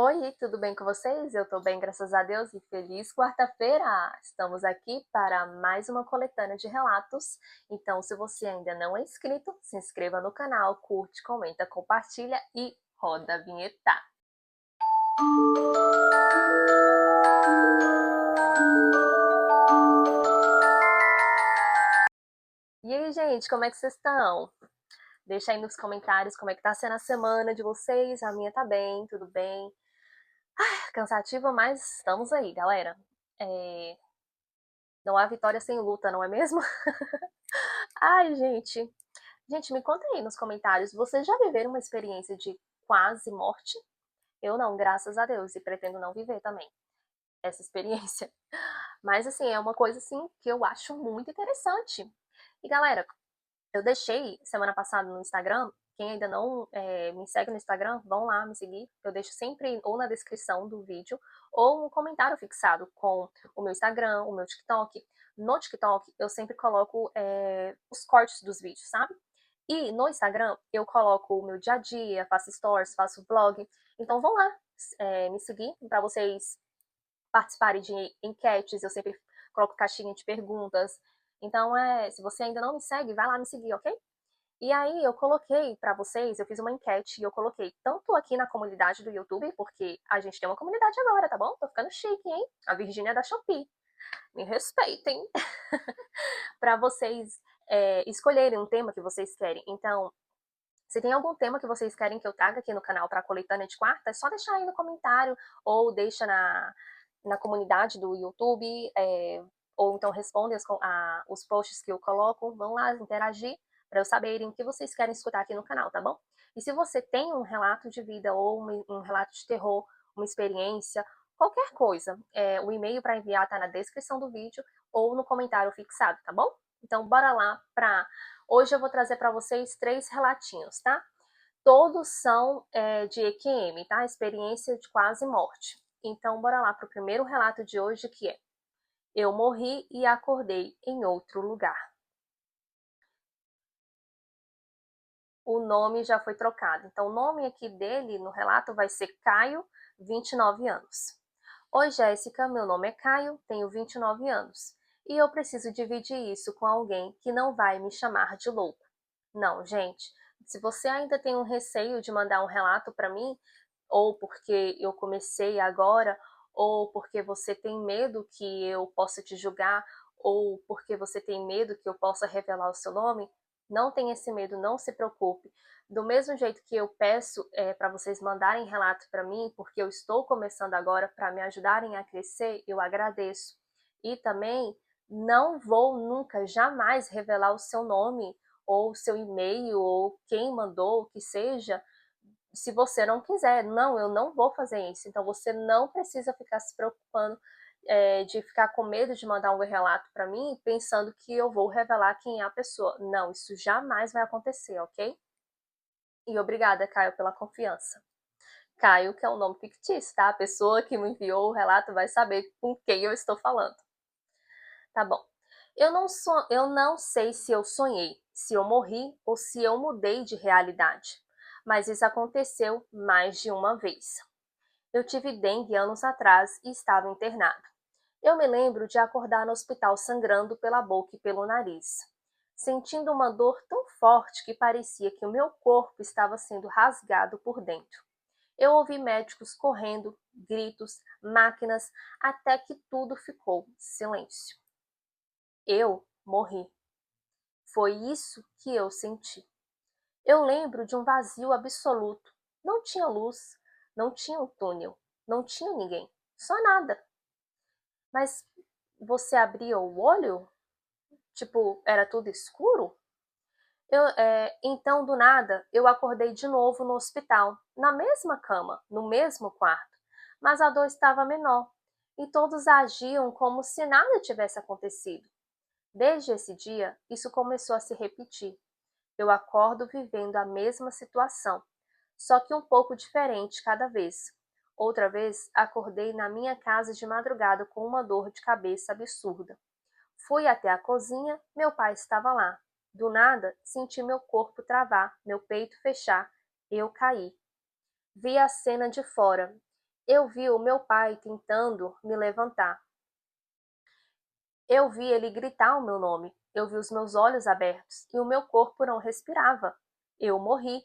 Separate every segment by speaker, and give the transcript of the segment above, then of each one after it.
Speaker 1: Oi, tudo bem com vocês? Eu tô bem, graças a Deus, e feliz quarta-feira! Estamos aqui para mais uma coletânea de relatos. Então, se você ainda não é inscrito, se inscreva no canal, curte, comenta, compartilha e roda a vinheta. E aí, gente, como é que vocês estão? Deixa aí nos comentários como é que tá sendo a semana de vocês. A minha tá bem, tudo bem. Cansativa, mas estamos aí, galera. Não há vitória sem luta, não é mesmo? Ai, gente. Gente, me conta aí nos comentários, vocês já viveram uma experiência de quase morte? Eu não, graças a Deus, e pretendo não viver também essa experiência. Mas assim, é uma coisa assim que eu acho muito interessante. E galera, eu deixei semana passada no Instagram, quem ainda não me segue no Instagram, vão lá me seguir. Eu deixo sempre ou na descrição do vídeo ou um comentário fixado com o meu Instagram, o meu TikTok. No TikTok eu sempre coloco os cortes dos vídeos, sabe? E no Instagram eu coloco o meu dia a dia, faço stories, faço vlog. Então vão lá me seguir para vocês participarem de enquetes. Eu sempre coloco caixinha de perguntas. Então, se você ainda não me segue, vai lá me seguir, ok? E aí eu coloquei para vocês, eu fiz uma enquete e eu coloquei tanto aqui na comunidade do YouTube, porque a gente tem uma comunidade agora, tá bom? Tô ficando chique, hein? A Virgínia da Shopee. Me respeitem. Para vocês escolherem um tema que vocês querem. Então, se tem algum tema que vocês querem que eu traga aqui no canal para a coletânea de quarta, é só deixar aí no comentário ou deixa na comunidade do YouTube, ou então responde os posts que eu coloco. Vão lá interagir para eu saberem o que vocês querem escutar aqui no canal, tá bom? E se você tem um relato de vida ou um relato de terror, uma experiência, qualquer coisa, o e-mail para enviar tá na descrição do vídeo ou no comentário fixado, tá bom? Então bora lá para hoje eu vou trazer para vocês 3 relatinhos, tá? Todos são de EQM, tá? Experiência de quase morte. Então, bora lá para o primeiro relato de hoje, que é: eu morri e acordei em outro lugar. O nome já foi trocado. Então, o nome aqui dele no relato vai ser Caio, 29 anos. Oi, Jéssica, meu nome é Caio, tenho 29 anos. E eu preciso dividir isso com alguém que não vai me chamar de louco. Não, gente, se você ainda tem um receio de mandar um relato para mim, ou porque eu comecei agora, ou porque você tem medo que eu possa te julgar, ou porque você tem medo que eu possa revelar o seu nome, não tenha esse medo, não se preocupe. Do mesmo jeito que eu peço para vocês mandarem relato para mim, porque eu estou começando agora, para me ajudarem a crescer, eu agradeço. E também não vou nunca, jamais revelar o seu nome, ou seu e-mail, ou quem mandou, o que seja, se você não quiser. Não, eu não vou fazer isso. Então você não precisa ficar se preocupando de ficar com medo de mandar um relato para mim, pensando que eu vou revelar quem é a pessoa. Não, isso jamais vai acontecer, ok? E obrigada, Caio, pela confiança. Caio, que é um nome fictício, tá? A pessoa que me enviou o relato vai saber com quem eu estou falando. Tá bom. Eu não sei se eu sonhei, se eu morri ou se eu mudei de realidade, mas isso aconteceu mais de uma vez. Eu tive dengue anos atrás e estava internado. Eu me lembro de acordar no hospital sangrando pela boca e pelo nariz, sentindo uma dor tão forte que parecia que o meu corpo estava sendo rasgado por dentro. Eu ouvi médicos correndo, gritos, máquinas, até que tudo ficou silêncio. Eu morri. Foi isso que eu senti. Eu lembro de um vazio absoluto. Não tinha luz, não tinha um túnel, não tinha ninguém, só nada. Mas você abria o olho? Tipo, era tudo escuro? Então, do nada, eu acordei de novo no hospital, na mesma cama, no mesmo quarto. Mas a dor estava menor e todos agiam como se nada tivesse acontecido. Desde esse dia, isso começou a se repetir. Eu acordo vivendo a mesma situação, só que um pouco diferente cada vez. Outra vez, acordei na minha casa de madrugada com uma dor de cabeça absurda. Fui até a cozinha, meu pai estava lá. Do nada, senti meu corpo travar, meu peito fechar. Eu caí. Vi a cena de fora. Eu vi o meu pai tentando me levantar. Eu vi ele gritar o meu nome. Eu vi os meus olhos abertos e o meu corpo não respirava. Eu morri.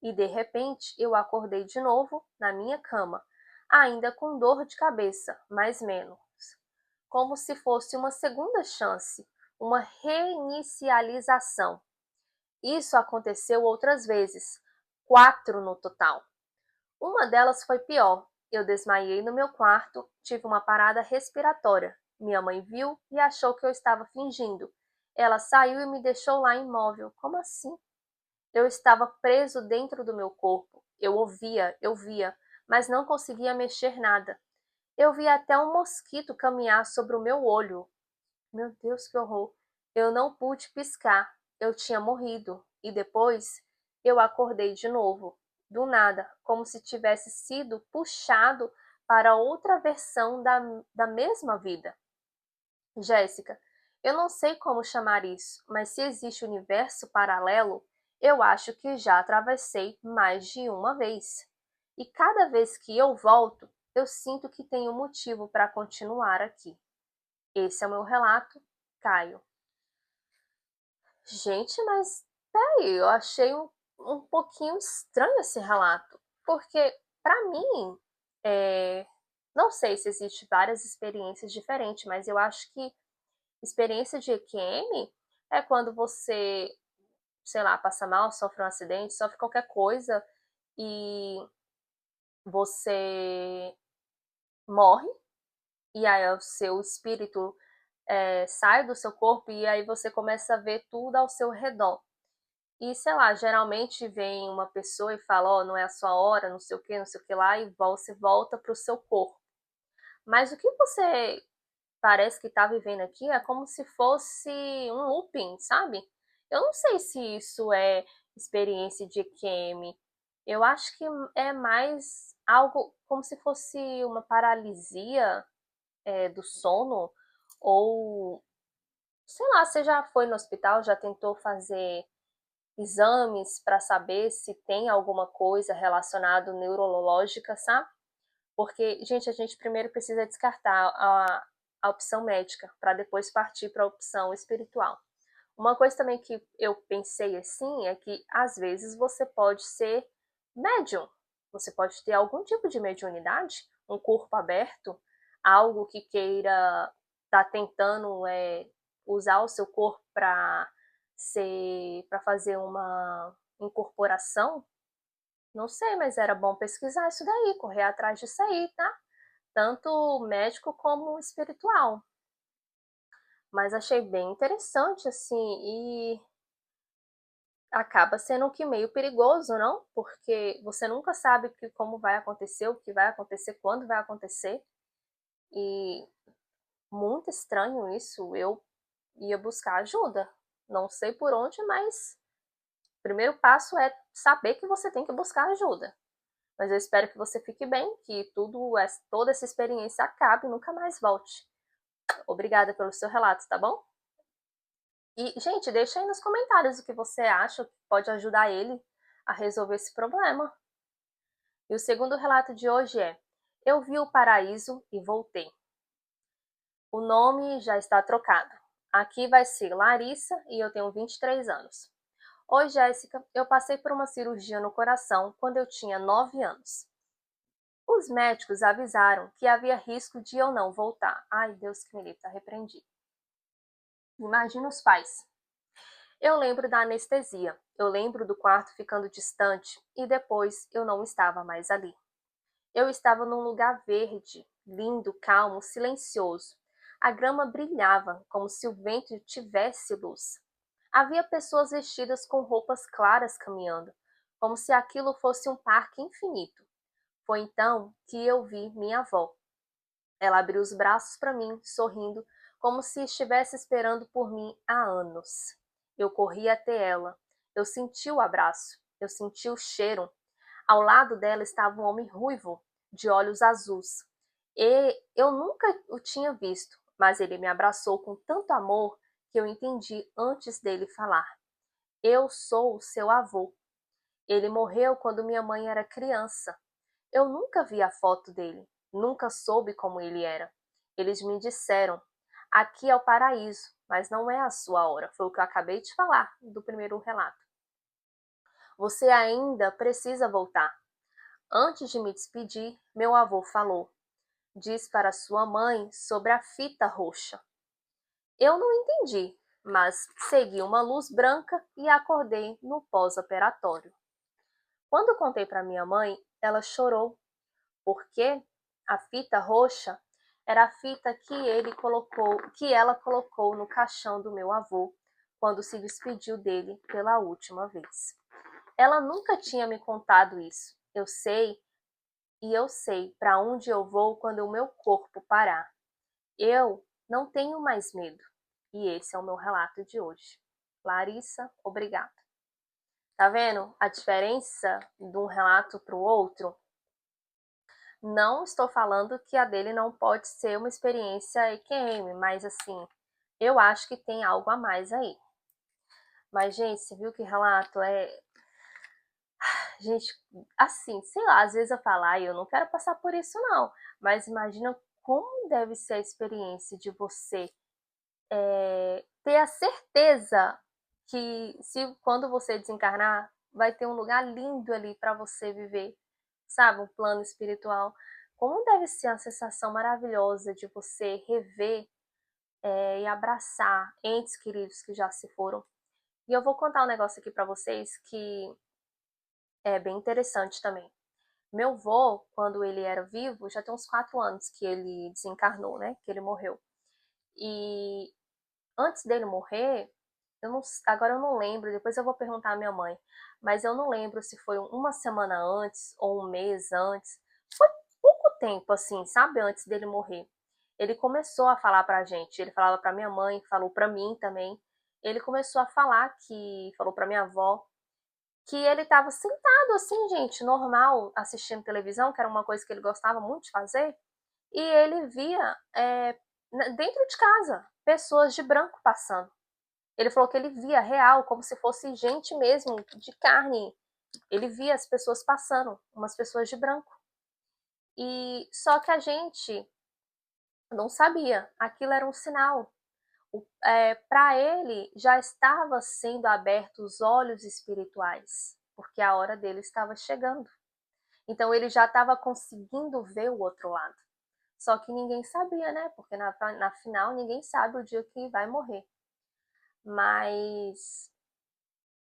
Speaker 1: E de repente eu acordei de novo na minha cama, ainda com dor de cabeça, mas menos. Como se fosse uma segunda chance, uma reinicialização. Isso aconteceu outras vezes, 4 no total. Uma delas foi pior. Eu desmaiei no meu quarto, tive uma parada respiratória. Minha mãe viu e achou que eu estava fingindo. Ela saiu e me deixou lá imóvel. Como assim? Eu estava preso dentro do meu corpo. Eu via, mas não conseguia mexer nada. Eu vi até um mosquito caminhar sobre o meu olho. Meu Deus, que horror! Eu não pude piscar. Eu tinha morrido. E depois eu acordei de novo, do nada, como se tivesse sido puxado para outra versão da mesma vida. Jéssica, eu não sei como chamar isso, mas se existe universo paralelo, eu acho que já atravessei mais de uma vez. E cada vez que eu volto, eu sinto que tenho motivo para continuar aqui. Esse é o meu relato, Caio. Gente, mas peraí, eu achei um pouquinho estranho esse relato, porque para mim, não sei se existe várias experiências diferentes, mas eu acho que experiência de EQM é quando você, sei lá, passa mal, sofre um acidente, sofre qualquer coisa e você morre, e aí o seu espírito sai do seu corpo e aí você começa a ver tudo ao seu redor. E, sei lá, geralmente vem uma pessoa e fala, ó, não é a sua hora, não sei o que lá, e você volta para o seu corpo. Mas o que você parece que está vivendo aqui é como se fosse um looping, sabe? Eu não sei se isso é experiência de EQM. Eu acho que é mais algo como se fosse uma paralisia do sono, ou sei lá, você já foi no hospital, já tentou fazer exames para saber se tem alguma coisa relacionada neurológica, sabe? Porque, gente, a gente primeiro precisa descartar a opção médica para depois partir para a opção espiritual. Uma coisa também que eu pensei assim é que às vezes você pode ser médium, você pode ter algum tipo de mediunidade, um corpo aberto, algo que queira estar tentando usar o seu corpo para fazer uma incorporação. Não sei, mas era bom pesquisar isso daí, correr atrás disso aí, tá? Tanto médico como espiritual. Mas achei bem interessante, assim, e acaba sendo que meio perigoso, não? Porque você nunca sabe como vai acontecer, o que vai acontecer, quando vai acontecer. E muito estranho isso. Eu ia buscar ajuda. Não sei por onde, mas o primeiro passo é saber que você tem que buscar ajuda. Mas eu espero que você fique bem, que toda essa experiência acabe e nunca mais volte. Obrigada pelo seu relato, tá bom? E, gente, deixa aí nos comentários o que você acha que pode ajudar ele a resolver esse problema. E o segundo relato de hoje é: Eu vi o paraíso e voltei. O nome já está trocado. Aqui vai ser Larissa e eu tenho 23 anos. Oi, Jéssica. Eu passei por uma cirurgia no coração quando eu tinha 9 anos. Os médicos avisaram que havia risco de eu não voltar. Ai, Deus que me livre, tá repreendido. Imagina os pais. Eu lembro da anestesia, eu lembro do quarto ficando distante e depois eu não estava mais ali. Eu estava num lugar verde, lindo, calmo, silencioso. A grama brilhava como se o vento tivesse luz. Havia pessoas vestidas com roupas claras caminhando, como se aquilo fosse um parque infinito. Foi então que eu vi minha avó. Ela abriu os braços para mim, sorrindo, como se estivesse esperando por mim há anos. Eu corri até ela. Eu senti o abraço. Eu senti o cheiro. Ao lado dela estava um homem ruivo, de olhos azuis. E eu nunca o tinha visto, mas ele me abraçou com tanto amor que eu entendi antes dele falar. Eu sou o seu avô. Ele morreu quando minha mãe era criança. Eu nunca vi a foto dele, nunca soube como ele era. Eles me disseram: aqui é o paraíso, mas não é a sua hora. Foi o que eu acabei de falar do primeiro relato. Você ainda precisa voltar. Antes de me despedir, meu avô falou: diz para sua mãe sobre a fita roxa. Eu não entendi, mas segui uma luz branca e acordei no pós-operatório. Quando contei para minha mãe, ela chorou, porque a fita roxa era a fita que ela colocou no caixão do meu avô quando se despediu dele pela última vez. Ela nunca tinha me contado isso. Eu sei para onde eu vou quando o meu corpo parar. Eu não tenho mais medo. E esse é o meu relato de hoje. Larissa, obrigada. Tá vendo a diferença de um relato para o outro? Não estou falando que a dele não pode ser uma experiência EQM, mas assim, eu acho que tem algo a mais aí. Mas, gente, você viu que relato é. Gente, assim, sei lá, às vezes eu falo, eu não quero passar por isso, não. Mas imagina como deve ser a experiência de você ter a certeza que se quando você desencarnar, vai ter um lugar lindo ali para você viver, sabe? Um plano espiritual. Como deve ser a sensação maravilhosa de você rever e abraçar entes queridos que já se foram. E eu vou contar um negócio aqui para vocês que é bem interessante também. Meu vô, quando ele era vivo, já tem uns 4 anos que ele desencarnou, né? Que ele morreu. E antes dele morrer, agora eu não lembro, depois eu vou perguntar à minha mãe, mas eu não lembro se foi uma semana antes ou um mês antes. Foi pouco tempo, assim, sabe, antes dele morrer. Ele começou a falar pra gente, ele falava pra minha mãe, falou pra mim também. Ele começou a falar falou pra minha avó, que ele estava sentado assim, gente, normal, assistindo televisão, que era uma coisa que ele gostava muito de fazer, e ele via dentro de casa pessoas de branco passando. Ele falou que ele via real, como se fosse gente mesmo, de carne. Ele via as pessoas passando, umas pessoas de branco. E só que a gente não sabia, aquilo era um sinal. Para ele já estava sendo abertos os olhos espirituais, porque a hora dele estava chegando. Então ele já estava conseguindo ver o outro lado. Só que ninguém sabia, né? Porque na final ninguém sabe o dia que vai morrer. Mas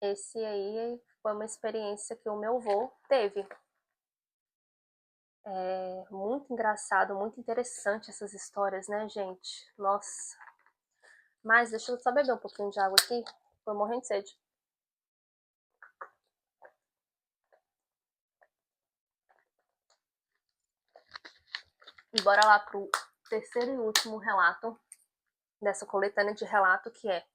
Speaker 1: esse aí foi uma experiência que o meu avô teve. É muito engraçado, muito interessante essas histórias, né, gente? Nossa. Mas deixa eu só beber um pouquinho de água aqui. Tô morrendo de sede. E bora lá pro terceiro e último relato dessa coletânea de relato, que é: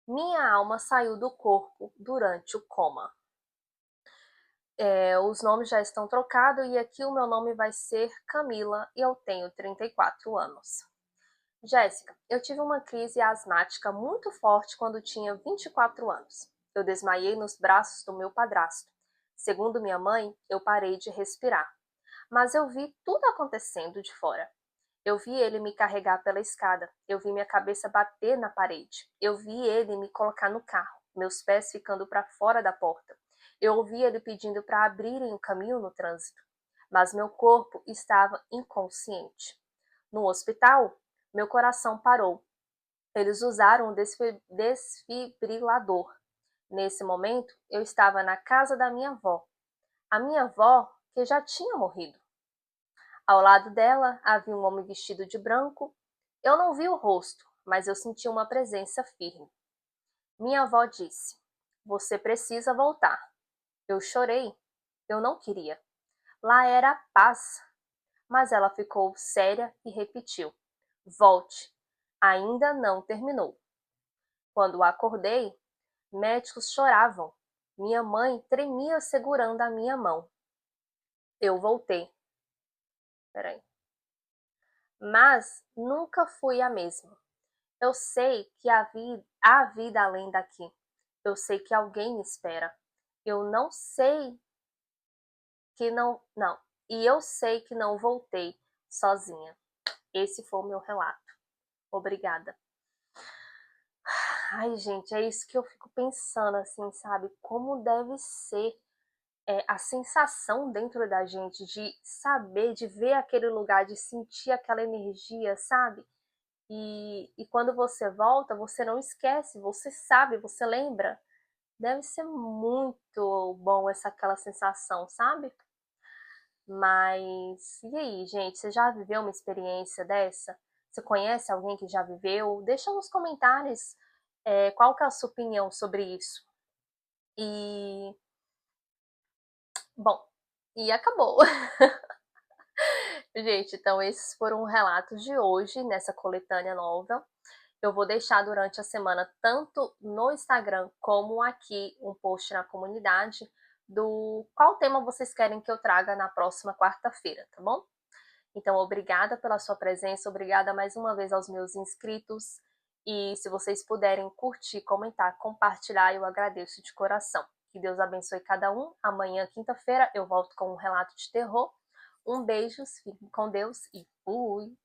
Speaker 1: minha alma saiu do corpo durante o coma. Os nomes já estão trocados e aqui o meu nome vai ser Camila e eu tenho 34 anos. Jéssica, eu tive uma crise asmática muito forte quando tinha 24 anos. Eu desmaiei nos braços do meu padrasto. Segundo minha mãe, eu parei de respirar. Mas eu vi tudo acontecendo de fora. Eu vi ele me carregar pela escada. Eu vi minha cabeça bater na parede. Eu vi ele me colocar no carro, meus pés ficando para fora da porta. Eu ouvi ele pedindo para abrirem o caminho no trânsito. Mas meu corpo estava inconsciente. No hospital, meu coração parou. Eles usaram um desfibrilador. Nesse momento, eu estava na casa da minha avó. A minha avó, que já tinha morrido. Ao lado dela havia um homem vestido de branco. Eu não vi o rosto, mas eu senti uma presença firme. Minha avó disse: você precisa voltar. Eu chorei. Eu não queria. Lá era paz. Mas ela ficou séria e repetiu: volte. Ainda não terminou. Quando acordei, médicos choravam. Minha mãe tremia segurando a minha mão. Eu voltei. Peraí. Mas nunca fui a mesma. Eu sei que há vida além daqui. Eu sei que alguém me espera. Eu não sei que não. Não. e eu sei que não voltei sozinha. Esse foi o meu relato. Obrigada. Ai, gente, é isso que eu fico pensando, assim, sabe? Como deve ser a sensação dentro da gente de saber, de ver aquele lugar, de sentir aquela energia, sabe? E quando você volta, você não esquece, você sabe, você lembra. Deve ser muito bom aquela sensação, sabe? Mas e aí, gente, você já viveu uma experiência dessa? Você conhece alguém que já viveu? Deixa nos comentários qual que é a sua opinião sobre isso. E, bom, e acabou. Gente, então esses foram os relatos de hoje nessa coletânea nova. Eu vou deixar durante a semana, tanto no Instagram como aqui, um post na comunidade do qual tema vocês querem que eu traga na próxima quarta-feira, tá bom? Então, obrigada pela sua presença, obrigada mais uma vez aos meus inscritos. E se vocês puderem curtir, comentar, compartilhar, eu agradeço de coração. Que Deus abençoe cada um. Amanhã, quinta-feira, eu volto com um relato de terror. Um beijo, fiquem com Deus e fui!